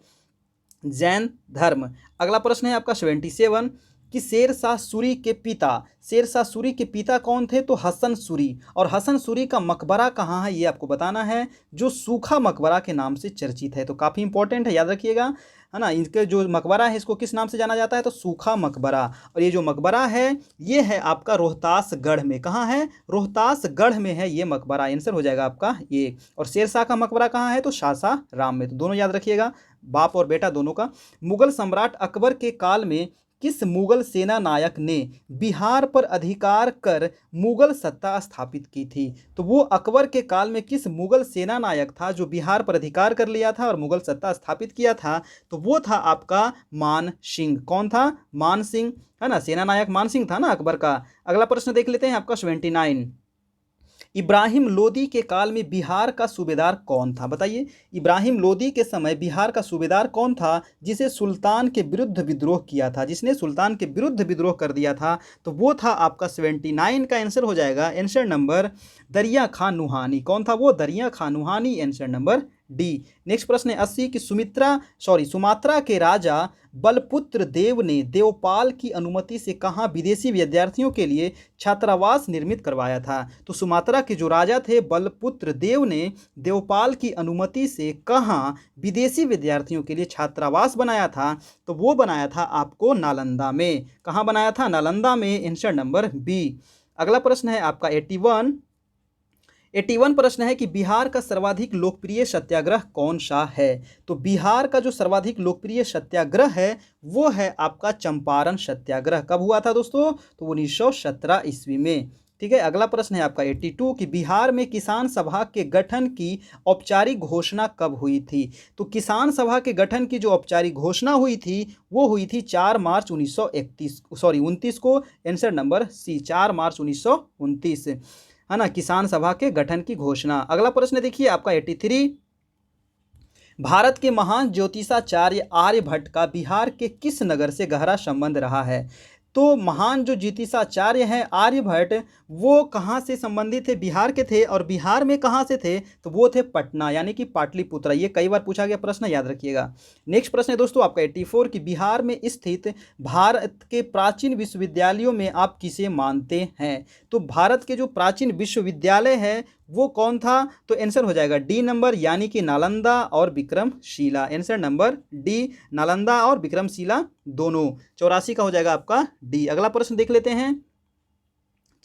जैन धर्म। अगला प्रश्न है आपका 77 कि शेरशाह सूरी के पिता, शेरशाह सूरी के पिता कौन थे। तो हसन सूरी, और हसन सूरी का मकबरा कहाँ है ये आपको बताना है, जो सूखा मकबरा के नाम से चर्चित है। तो काफ़ी इंपॉर्टेंट है, याद रखिएगा, है ना। इनके जो मकबरा है इसको किस नाम से जाना जाता है, तो सूखा मकबरा। और ये जो मकबरा है ये है आपका रोहतासगढ़ में। कहाँ है, रोहतासगढ़ में है ये मकबरा। आंसर हो जाएगा आपका ये। और शेरशाह का मकबरा कहाँ है, तो सासाराम में। तो दोनों याद रखिएगा, बाप और बेटा दोनों का। मुगल सम्राट अकबर के काल में किस मुगल सेना नायक ने बिहार पर अधिकार कर मुगल सत्ता स्थापित की थी। तो वो अकबर के काल में किस मुगल सेना नायक था जो बिहार पर अधिकार कर लिया था और मुगल सत्ता स्थापित किया था। तो वो था आपका मान सिंह। कौन था, मान सिंह, है ना, सेना नायक मान सिंह था ना अकबर का। अगला प्रश्न देख लेते हैं आपका 79। इब्राहिम लोदी के काल में बिहार का सूबेदार कौन था। बताइए, इब्राहिम लोदी के समय बिहार का सूबेदार कौन था जिसे सुल्तान के विरुद्ध विद्रोह किया था, जिसने सुल्तान के विरुद्ध विद्रोह कर दिया था। तो वो था आपका 79 का आंसर हो जाएगा आंसर नंबर दरिया खान नुहानी। कौन था वो, दरिया Khan Nuhani, answer number D. Next प्रश्न है 80 कि सुमात्रा के राजा बलपुत्र देव ने देवपाल की अनुमति से कहाँ विदेशी विद्यार्थियों के लिए छात्रावास निर्मित करवाया था। तो सुमात्रा के जो राजा थे बलपुत्र देव ने देवपाल की अनुमति से कहाँ विदेशी विद्यार्थियों के लिए छात्रावास बनाया था। तो वो बनाया था आपको नालंदा में। कहाँ बनाया था, नालंदा में, आंसर नंबर बी। अगला प्रश्न है आपका 81 प्रश्न है कि बिहार का सर्वाधिक लोकप्रिय सत्याग्रह कौन सा है। तो बिहार का जो सर्वाधिक लोकप्रिय सत्याग्रह है वो है आपका चंपारण सत्याग्रह। कब हुआ था दोस्तों, तो 1917 ईस्वी में। ठीक है, अगला प्रश्न है आपका 82 कि बिहार में किसान सभा के गठन की औपचारिक घोषणा कब हुई थी। तो किसान सभा के गठन की जो औपचारिक घोषणा हुई थी वो हुई थी 4 मार्च 1929 को। आंसर नंबर सी, 4 मार्च 1929, है ना, किसान सभा के गठन की घोषणा। अगला प्रश्न देखिए आपका 83। भारत के महान ज्योतिषाचार्य आर्यभट्ट का बिहार के किस नगर से गहरा संबंध रहा है। तो महान जो ज्योतिषाचार्य हैं आर्यभट्ट, वो कहाँ से संबंधित थे, बिहार के थे। और बिहार में कहाँ से थे, तो वो थे पटना, यानी कि पाटलिपुत्र। ये कई बार पूछा गया प्रश्न, याद रखिएगा। नेक्स्ट प्रश्न है दोस्तों आपका 84 कि बिहार में स्थित भारत के प्राचीन विश्वविद्यालयों में आप किसे मानते हैं। तो भारत के जो प्राचीन विश्वविद्यालय है वो कौन था, तो आंसर हो जाएगा डी नंबर, यानी कि नालंदा और Vikramshila. Answer number D, Nalanda और विक्रमशिला दोनों। 84 का हो जाएगा आपका डी। अगला प्रश्न देख लेते हैं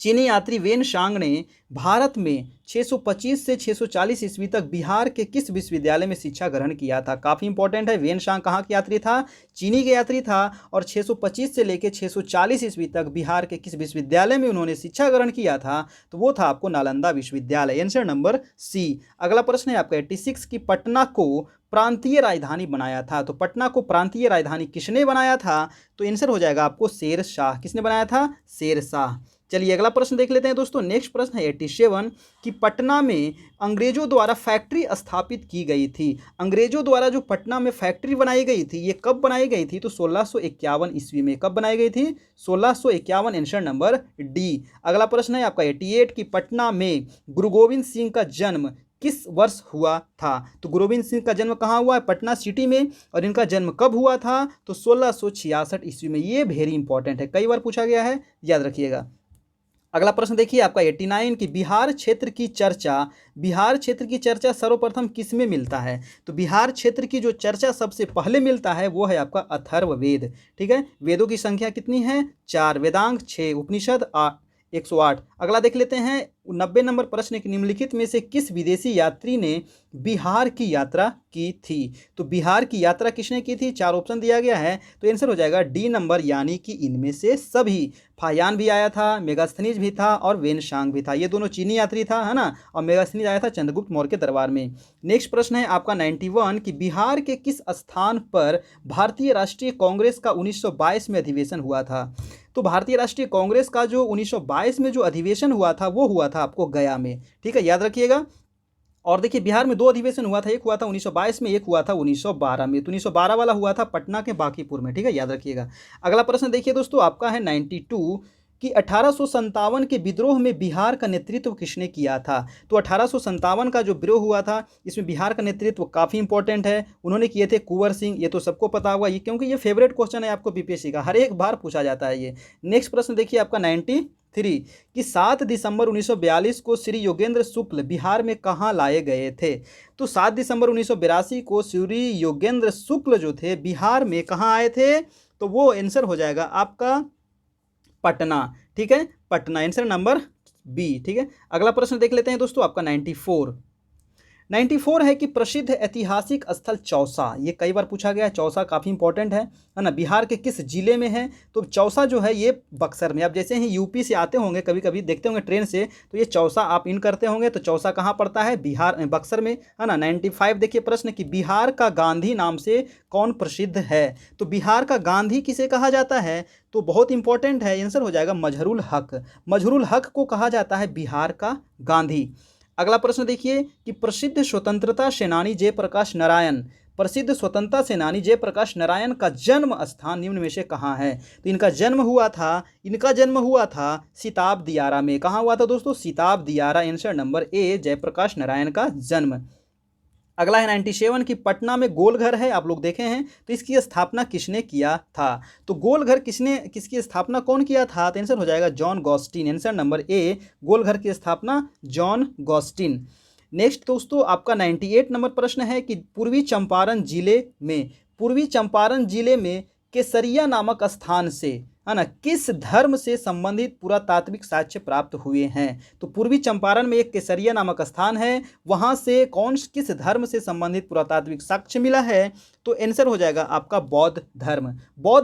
चीनी यात्री वेन शांग ने भारत में 625 से 640 ईस्वी तक बिहार के किस विश्वविद्यालय में शिक्षा ग्रहण किया था? काफ़ी इंपॉर्टेंट है। वेन शांग कहाँ के यात्री था? चीनी के यात्री था और 625 से लेकर 640 ईस्वी तक बिहार के किस विश्वविद्यालय में उन्होंने शिक्षा ग्रहण किया था? तो वो था आपको नालंदा विश्वविद्यालय। Answer number C. अगला प्रश्न है आपका 86 की पटना को प्रांतीय राजधानी बनाया था। तो पटना को प्रांतीय राजधानी किसने बनाया था? तो आंसर हो जाएगा आपको शेर शाह। किसने बनाया था? शेर शाह। चलिए अगला प्रश्न देख लेते हैं दोस्तों। नेक्स्ट प्रश्न है 87 कि पटना में अंग्रेजों द्वारा फैक्ट्री स्थापित की गई थी। अंग्रेजों द्वारा जो पटना में फैक्ट्री बनाई गई थी ये कब बनाई गई थी? तो 1651 ईस्वी में। कब बनाई गई थी? 1651। Answer number D. अगला प्रश्न है आपका 88 कि पटना में गुरु गोविंद सिंह का जन्म किस वर्ष हुआ था? तो गुरु गोविंद सिंह का जन्म कहाँ हुआ है? पटना सिटी में। और इनका जन्म कब हुआ था? तो 1666 ईस्वी में। ये वेरी इंपॉर्टेंट है, कई बार पूछा गया है, याद रखिएगा। अगला प्रश्न देखिए आपका 89 कि बिहार क्षेत्र की चर्चा सर्वप्रथम किस में मिलता है? तो बिहार क्षेत्र की जो चर्चा सबसे पहले मिलता है वो है आपका अथर्ववेद। ठीक है, वेदों की संख्या कितनी है? 4, वेदांग 6, उपनिषद 108। अगला देख लेते हैं 90 नंबर प्रश्न कि निम्नलिखित में से किस विदेशी यात्री ने बिहार की यात्रा की थी? तो बिहार की यात्रा किसने की थी? 4 ऑप्शन दिया गया है, तो आंसर हो जाएगा डी नंबर, यानी कि इनमें से सभी। फायान भी आया था, मेगास्थनीज भी था और वेनशांग भी था। ये दोनों चीनी यात्री था, है ना। और मेगास्थनीज आया था चंद्रगुप्त मौर्य के दरबार में। नेक्स्ट प्रश्न है आपका 91 कि बिहार के किस स्थान पर भारतीय राष्ट्रीय कांग्रेस का 1922 में अधिवेशन हुआ था? तो भारतीय राष्ट्रीय कांग्रेस का जो 1922 में जो अधिवेशन हुआ था वो हुआ था आपको गया में। ठीक है, याद रखिएगा। और देखिए बिहार में 2 अधिवेशन हुआ था, एक हुआ था 1922 में, एक हुआ था 1912 में। तो 1912 वाला हुआ था पटना के बांकीपुर में। ठीक है, याद रखिएगा। अगला प्रश्न देखिए दोस्तों आपका है 92 कि 1857 के विद्रोह में बिहार का नेतृत्व किसने किया था? तो 1857 का जो विद्रोह हुआ था इसमें बिहार का नेतृत्व काफ़ी इंपॉर्टेंट है, उन्होंने किए थे कुंवर सिंह। ये तो सबको पता होगा, ये क्योंकि ये फेवरेट क्वेश्चन है आपको बीपीएससी का, हर एक बार पूछा जाता है ये। नेक्स्ट प्रश्न देखिए आपका 93 कि 7 दिसंबर 1942 को श्री योगेंद्र शुक्ल बिहार में कहाँ लाए गए थे? तो 7 दिसंबर 1982 को श्री योगेंद्र शुक्ल जो थे बिहार में कहाँ आए थे? तो वो आंसर हो जाएगा आपका पटना। ठीक है, पटना, आंसर नंबर बी। ठीक है, अगला प्रश्न देख लेते हैं दोस्तों आपका 94 है कि प्रसिद्ध ऐतिहासिक स्थल चौसा। ये कई बार पूछा गया है, चौसा काफ़ी इंपॉर्टेंट है ना। बिहार के किस जिले में है? तो चौसा जो है ये बक्सर में। आप जैसे ही यूपी से आते होंगे, कभी कभी देखते होंगे ट्रेन से, तो ये चौसा आप इन करते होंगे। तो चौसा कहाँ पड़ता है? बिहार, बक्सर में, है ना। 95 देखिए प्रश्न कि बिहार का गांधी नाम से कौन प्रसिद्ध है? तो बिहार का गांधी किसे कहा जाता है? तो बहुत इंपॉर्टेंट है, आंसर हो जाएगा मजहरूल हक। मजहरूल हक को कहा जाता है बिहार का गांधी। अगला प्रश्न देखिए कि प्रसिद्ध स्वतंत्रता सेनानी जयप्रकाश नारायण का जन्म स्थान निम्न में से कहाँ है? तो इनका जन्म हुआ था सिताब दियारा में। कहाँ हुआ था दोस्तों? Sitab Diara, answer number A, Jayaprakash Narayan का जन्म। अगला है 97 कि पटना में गोलघर है, आप लोग देखे हैं, तो इसकी स्थापना किसने किया था? तो गोलघर किसकी स्थापना कौन किया था? तो आंसर हो जाएगा John Garstin, answer number A, Golghar की स्थापना जॉन गॉस्टिन। नेक्स्ट दोस्तों आपका 98 नंबर प्रश्न है कि पूर्वी चंपारण जिले में केसरिया नामक स्थान से, है ना, किस धर्म से संबंधित पुरातात्विक साक्ष्य प्राप्त हुए हैं? तो पूर्वी चंपारण में एक केसरिया नामक स्थान है, वहां से किस धर्म से संबंधित पुरातात्विक साक्ष्य मिला है? तो आंसर हो जाएगा आपका बौद्ध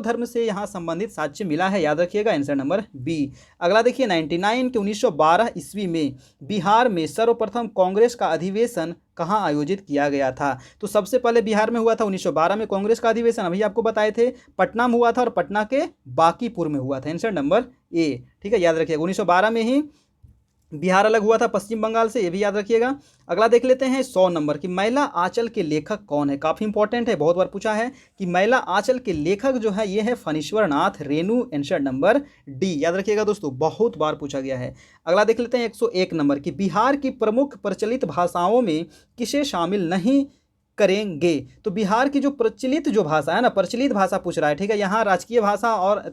धर्म से यहाँ संबंधित साक्ष्य मिला है, याद रखिएगा, आंसर नंबर बी। अगला देखिए 99 के 1912 ईस्वी में बिहार में सर्वप्रथम कांग्रेस का अधिवेशन कहाँ आयोजित किया गया था? तो सबसे पहले बिहार में हुआ था 1912 में कांग्रेस का अधिवेशन, अभी आपको बताए थे, पटना में हुआ था और पटना के बांकीपुर में हुआ था, आंसर नंबर ए। ठीक है, याद रखिएगा, 1912 में ही बिहार अलग हुआ था पश्चिम बंगाल से, ये भी याद रखिएगा। अगला देख लेते हैं 100 नंबर कि मैला आंचल के लेखक कौन है? काफ़ी इंपॉर्टेंट है, बहुत बार पूछा है कि मैला आंचल के लेखक जो है ये है Phanishwar Nath Renu, answer number D, याद रखिएगा दोस्तों, बहुत बार पूछा गया है। अगला देख लेते हैं 101 नंबर कि बिहार की प्रमुख प्रचलित भाषाओं में किसे शामिल नहीं करेंगे? तो बिहार की जो प्रचलित जो भाषा है ना, प्रचलित भाषा पूछ रहा है। ठीक है, यहाँ राजकीय भाषा और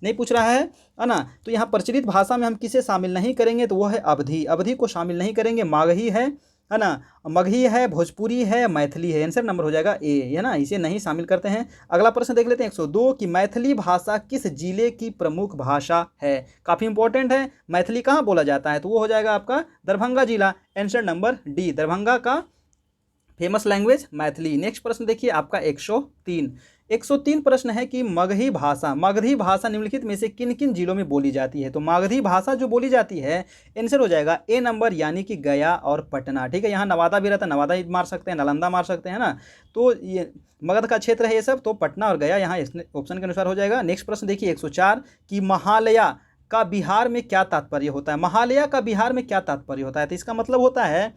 नहीं पूछ रहा है ना। तो यहाँ प्रचलित भाषा में हम किसे शामिल नहीं करेंगे? तो वो है अवधी को शामिल नहीं करेंगे, मागही है, है ना, मगही है, भोजपुरी है, मैथिली है। आंसर नंबर हो जाएगा ए, है ना, इसे नहीं शामिल करते हैं। अगला प्रश्न देख लेते हैं 102 कि मैथिली भाषा किस जिले की प्रमुख भाषा है। काफ़ी इंपॉर्टेंट है। मैथिली कहाँ बोला जाता है, तो वो हो जाएगा आपका दरभंगा जिला। आंसर नंबर डी, दरभंगा का फेमस लैंग्वेज मैथिली। नेक्स्ट प्रश्न देखिए आपका 103 प्रश्न है कि मगधी भाषा निम्नलिखित में से किन किन जिलों में बोली जाती है। तो मगधी भाषा जो बोली जाती है, आंसर हो जाएगा ए नंबर, यानी कि गया और पटना। ठीक है, यहाँ नवादा भी रहता है, नवादा ही मार सकते हैं, नालंदा मार सकते हैं ना, तो ये मगध का क्षेत्र है ये सब, तो पटना और गया यहाँ ऑप्शन के अनुसार हो जाएगा। नेक्स्ट प्रश्न देखिए 104 कि महालया का बिहार में क्या तात्पर्य होता है। महालया का बिहार में क्या तात्पर्य होता है, तो इसका मतलब होता है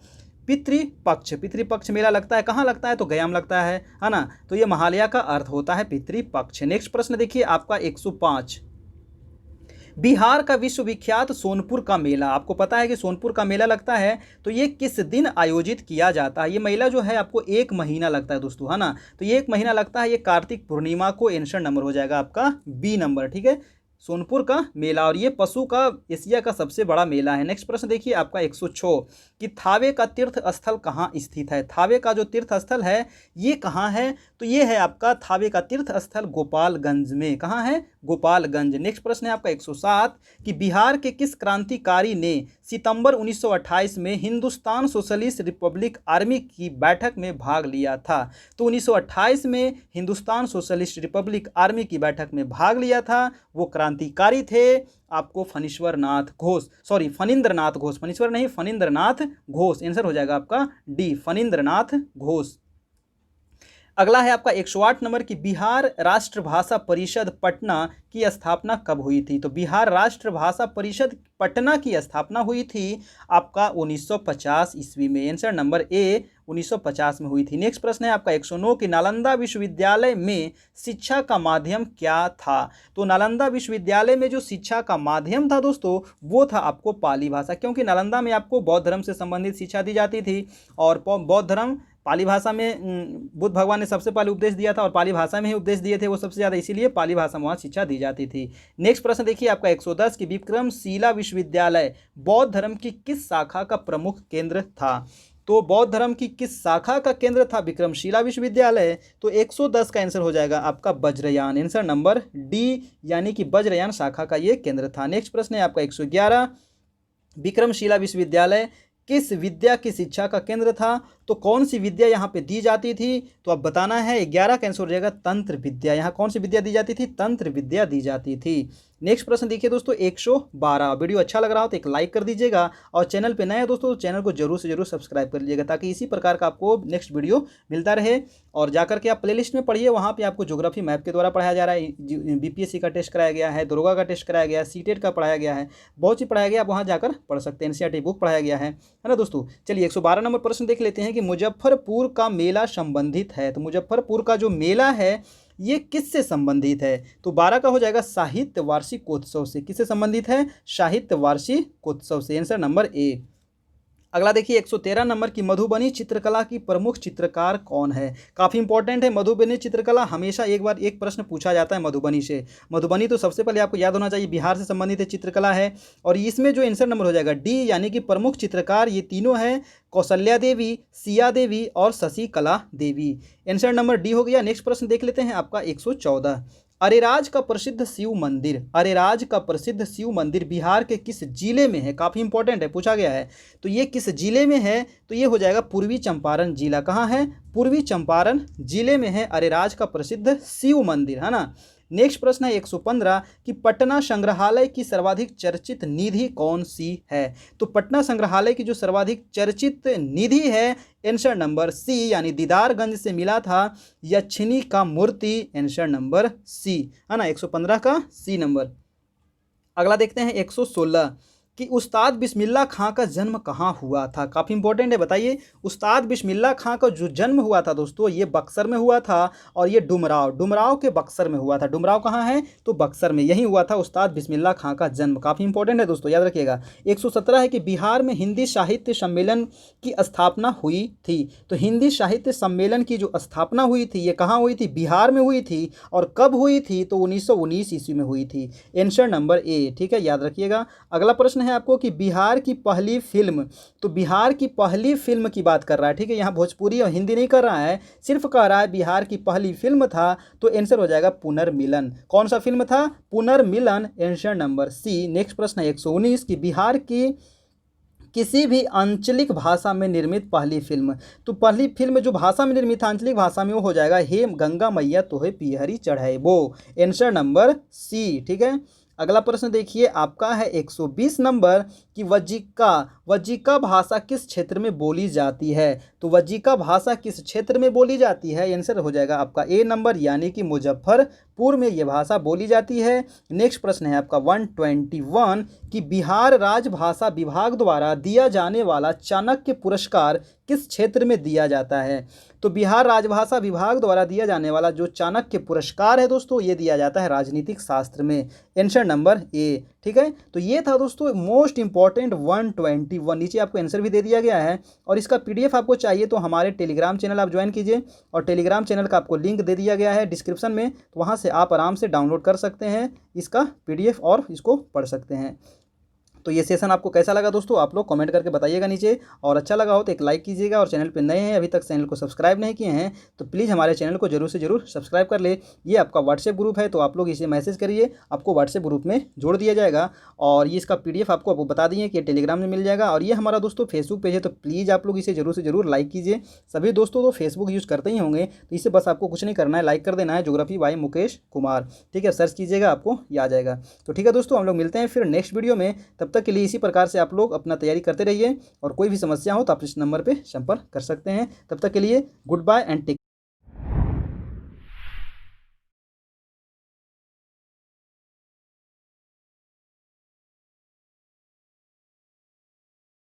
पितृपक्ष मेला लगता है। कहाँ लगता है, तो गया में लगता है ना, तो ये महालया का अर्थ होता है पितृपक्ष। नेक्स्ट प्रश्न देखिए आपका 105 बिहार का विश्वविख्यात सोनपुर का मेला, आपको पता है कि सोनपुर का मेला लगता है, तो ये किस दिन आयोजित किया जाता है। ये मेला जो है आपको 1 महीना लगता है दोस्तों, है ना, तो ये 1 महीना लगता है, ये कार्तिक पूर्णिमा को। आंसर नंबर हो जाएगा आपका बी नंबर। ठीक है, सोनपुर का मेला, और ये पशु का एशिया का सबसे बड़ा मेला है। नेक्स्ट प्रश्न देखिए आपका 106 कि थावे का तीर्थ स्थल कहाँ स्थित है। थावे का जो तीर्थ स्थल है ये कहाँ है, तो ये है आपका थावे का तीर्थ स्थल गोपालगंज में। कहाँ है, गोपालगंज। नेक्स्ट प्रश्न है आपका 107 कि बिहार के किस क्रांतिकारी ने सितंबर 1928 में हिंदुस्तान सोशलिस्ट रिपब्लिक आर्मी की बैठक में भाग लिया था। तो 1928 में हिंदुस्तान सोशलिस्ट रिपब्लिक आर्मी की बैठक में भाग लिया था, वो क्रांतिकारी थे आपको फणीश्वरनाथ घोष, सॉरी फणींद्रनाथ घोष, फणीश्वर नहीं फणींद्रनाथ घोष। आंसर हो जाएगा आपका डी, फणींद्रनाथ घोष। अगला है आपका 108 नंबर की बिहार राष्ट्र भाषा परिषद पटना की स्थापना कब हुई थी। तो बिहार राष्ट्र भाषा परिषद पटना की स्थापना हुई थी आपका 1950 ईस्वी में। आंसर नंबर ए 1950 में हुई थी। नेक्स्ट प्रश्न है आपका 109 कि नालंदा विश्वविद्यालय में शिक्षा का माध्यम क्या था। तो नालंदा विश्वविद्यालय में जो शिक्षा का माध्यम था दोस्तों, वो था आपको पाली भाषा, क्योंकि नालंदा में आपको बौद्ध धर्म से संबंधित शिक्षा दी जाती थी, और बौद्ध धर्म पाली भाषा में बुद्ध भगवान ने सबसे पहले उपदेश दिया था, और पाली भाषा में ही उपदेश दिए थे वो सबसे ज़्यादा, इसीलिए पाली भाषा में वहाँ शिक्षा दी जाती थी। नेक्स्ट प्रश्न देखिए आपका 110 कि विक्रमशिला विश्वविद्यालय बौद्ध धर्म की किस शाखा का प्रमुख केंद्र था। तो बौद्ध धर्म की किस शाखा का केंद्र था विक्रमशिला विश्वविद्यालय, तो 110 का आंसर हो जाएगा आपका वज्रयान। आंसर नंबर डी, यानी कि वज्रयान शाखा का ये केंद्र था। नेक्स्ट प्रश्न है आपका 111 विक्रमशिला विश्वविद्यालय किस विद्या की शिक्षा का केंद्र था। तो कौन सी विद्या यहाँ पे दी जाती थी, तो अब बताना है। 11 का आंसर हो जाएगा तंत्र विद्या। यहाँ कौन सी विद्या दी जाती थी, तंत्र विद्या दी जाती थी। नेक्स्ट प्रश्न देखिए दोस्तों 112। वीडियो अच्छा लग रहा हो तो एक लाइक कर दीजिएगा, और चैनल पे नए हैं दोस्तों तो चैनल को जरूर से जरूर सब्सक्राइब कर लीजिएगा, ताकि इसी प्रकार का आपको नेक्स्ट वीडियो मिलता रहे। और जाकर के आप प्लेलिस्ट में पढ़िए, वहाँ पे आपको ज्योग्राफी मैप के द्वारा पढ़ाया जा रहा है, बीपीएससी का टेस्ट कराया गया है, दरोगा का टेस्ट कराया गया है, सीटेट का पढ़ाया गया है, बहुत चीज़ पढ़ाया गया, आप वहाँ जाकर पढ़ सकते हैं। एनसीईआरटी बुक पढ़ाया गया है ना दोस्तों। चलिए 112 नंबर प्रश्न देख लेते हैं कि मुजफ्फरपुर का मेला संबंधित है। तो मुजफ्फरपुर का जो मेला है ये किससे संबंधित है, तो 12 का हो जाएगा साहित्य वार्षिकोत्सव से। किससे संबंधित है, साहित्य वार्षिकोत्सव से। आंसर नंबर ए। अगला देखिए 113 नंबर की मधुबनी चित्रकला की प्रमुख चित्रकार कौन है। काफ़ी इंपॉर्टेंट है मधुबनी चित्रकला, हमेशा एक बार एक प्रश्न पूछा जाता है मधुबनी से। मधुबनी तो सबसे पहले आपको याद होना चाहिए बिहार से संबंधित चित्रकला है, और इसमें जो आंसर नंबर हो जाएगा डी, यानी कि प्रमुख चित्रकार ये तीनों हैं, कौशल्या देवी, सिया देवी और शशिकला देवी। आंसर नंबर डी हो गया। नेक्स्ट प्रश्न देख लेते हैं आपका 114। अरेराज का प्रसिद्ध शिव मंदिर, अरेराज का प्रसिद्ध शिव मंदिर बिहार के किस जिले में है। काफ़ी इंपॉर्टेंट है, पूछा गया है। तो ये किस जिले में है, तो ये हो जाएगा पूर्वी चंपारण जिला। कहाँ है, पूर्वी चंपारण जिले में है अरेराज का प्रसिद्ध शिव मंदिर, है ना। नेक्स्ट प्रश्न है 115 कि पटना संग्रहालय की सर्वाधिक चर्चित निधि कौन सी है। तो पटना संग्रहालय की जो सर्वाधिक चर्चित निधि है, आंसर नंबर सी, यानी दीदारगंज से मिला था यक्षिणी का मूर्ति। आंसर नंबर सी, है ना, 115 का सी नंबर। अगला देखते हैं 116 कि उस्ताद बिस्मिल्लाह खां का जन्म कहाँ हुआ था। काफ़ी इंपॉर्टेंट है, बताइए। उस्ताद बिस्मिल्लाह खां का जो जन्म हुआ था दोस्तों, ये बक्सर में हुआ था, और ये डुमराव के बक्सर में हुआ था। डुमराव कहाँ है, तो बक्सर में, यही हुआ था उस्ताद बिस्मिल्लाह खां का जन्म। काफ़ी इंपॉर्टेंट है दोस्तों, याद रखिएगा। 117 है कि बिहार में हिंदी साहित्य सम्मेलन की स्थापना हुई थी। तो हिंदी साहित्य सम्मेलन की जो स्थापना हुई थी ये कहाँ हुई थी, बिहार में हुई थी, और कब हुई थी, तो 1919 ईस्वी में हुई थी। आंसर नंबर ए, ठीक है, याद रखिएगा। अगला प्रश्न हैं आपको कि बिहार की पहली फिल्म, तो बिहार की पहली फिल्म की बात कर रहा है, ठीक है। यहाँ भोजपुरी और हिंदी नहीं कर रहा है, सिर्फ कह रहा है बिहार की पहली फिल्म था, तो आंसर हो जाएगा पुनर्मिलन। कौन सा फिल्म था? पुनर्मिलन, आंसर नंबर सी। नेक्स्ट प्रश्न है 119 कि बिहार की किसी भी आंचलिक भाषा में निर्मित पहली फिल्म, तो पहली फिल्म जो भाषा में निर्मित है आंचलिक भाषा में, वो हो जाएगा हे गंगा मैया तोहे पियहरी चढ़ैबो, आंसर नंबर सी, ठीक है। अगला प्रश्न देखिए आपका है 120 नंबर कि वज्जिका भाषा किस क्षेत्र में बोली जाती है, तो वज्जिका भाषा किस क्षेत्र में बोली जाती है, आंसर हो जाएगा आपका ए नंबर, यानी कि मुजफ्फरपुर में ये भाषा बोली जाती है। नेक्स्ट प्रश्न है आपका 121 कि बिहार राजभाषा विभाग द्वारा दिया जाने वाला चाणक्य पुरस्कार किस क्षेत्र में दिया जाता है, तो बिहार राजभाषा विभाग द्वारा दिया जाने वाला जो चाणक्य पुरस्कार है दोस्तों, ये दिया जाता है राजनीतिक शास्त्र में, आंसर नंबर ए, ठीक है। तो ये था दोस्तों मोस्ट इंपॉर्टेंट 121, नीचे आपको आंसर भी दे दिया गया है। और इसका पीडीएफ आपको चाहिए तो हमारे टेलीग्राम चैनल आप ज्वाइन कीजिए, और टेलीग्राम चैनल का आपको लिंक दे दिया गया है डिस्क्रिप्शन में, तो वहाँ से आप आराम से डाउनलोड कर सकते हैं इसका पीडीएफ और इसको पढ़ सकते हैं। तो ये सेशन आपको कैसा लगा दोस्तों, आप लोग कमेंट करके बताइएगा नीचे, और अच्छा लगा हो तो एक लाइक कीजिएगा, और चैनल पे नए हैं अभी तक चैनल को सब्सक्राइब नहीं किए हैं तो प्लीज़ हमारे चैनल को जरूर से जरूर सब्सक्राइब कर ले। ये आपका व्हाट्सएप ग्रुप है, तो आप लोग इसे मैसेज करिए, आपको व्हाट्सएप ग्रुप में जोड़ दिया जाएगा, और ये इसका पीडीएफ आपको बता दिए कि टेलीग्राम में मिल जाएगा। और ये हमारा दोस्तों फेसबुक पेज है, तो प्लीज़ आप लोग इसे जरूर से जरूर लाइक कीजिए। सभी दोस्तों तो फेसबुक यूज़ करते ही होंगे, तो इसे बस आपको कुछ नहीं करना है, लाइक कर देना है, ज्योग्राफी बाय मुकेश कुमार, ठीक है, सर्च कीजिएगा आपको ये आ जाएगा। तो ठीक है दोस्तों, हम लोग मिलते हैं फिर नेक्स्ट वीडियो में, तब तक के लिए इसी प्रकार से आप लोग अपना तैयारी करते रहिए, और कोई भी समस्या हो तो आप इस नंबर पे संपर्क कर सकते हैं। तब तक के लिए गुड बाय एंड टेक